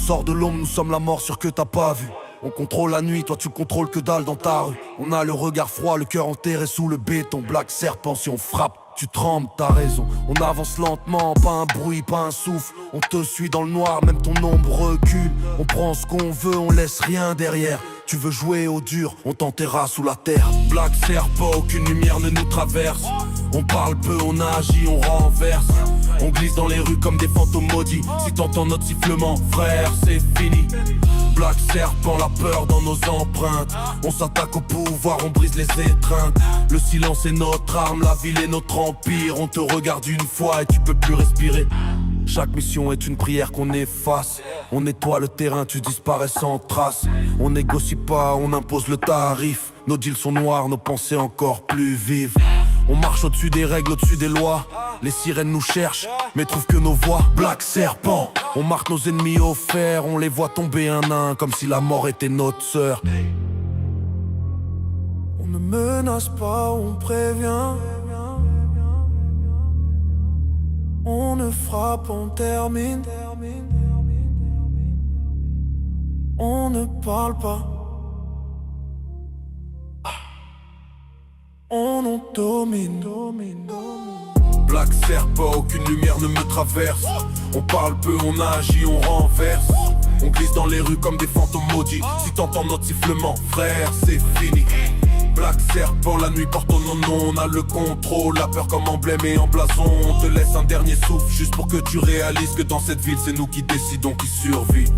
sort de l'ombre, nous sommes la morsure que t'as pas vue. On contrôle la nuit, toi tu contrôles que dalle dans ta rue. On a le regard froid, le cœur enterré sous le béton. Black serpent, si on frappe, tu trembles, t'as raison. On avance lentement, pas un bruit, pas un souffle. On te suit dans le noir, même ton ombre recule. On prend ce qu'on veut, on laisse rien derrière. Tu veux jouer au dur, on t'enterrera sous la terre. Black serpent, aucune lumière ne nous traverse. On parle peu, on agit, on renverse. On glisse dans les rues comme des fantômes maudits. Si t'entends notre sifflement, frère, c'est fini. Black serpent, la peur dans nos empreintes. On s'attaque au pouvoir, on brise les étreintes. Le silence est notre arme, la ville est notre empire. On te regarde une fois et tu peux plus respirer. Chaque mission est une prière qu'on efface. On nettoie le terrain, tu disparais sans trace. On négocie pas, on impose le tarif. Nos deals sont noirs, nos pensées encore plus vives. On marche au-dessus des règles, au-dessus des lois. Les sirènes nous cherchent, mais trouvent que nos voix. Black serpent, on marque nos ennemis au fer. On les voit tomber un à un, comme si la mort était notre sœur. On ne menace pas, on prévient. On ne frappe, on termine. On ne parle pas. On en domine. Black serpent, aucune lumière ne me traverse. On parle peu, on agit, on renverse. On glisse dans les rues comme des fantômes maudits. Si t'entends notre sifflement, frère, c'est fini. Black serpent, la nuit porte ton nom, on a le contrôle. La peur comme emblème et en blason. On te laisse un dernier souffle juste pour que tu réalises que dans cette ville c'est nous qui décidons qui survit.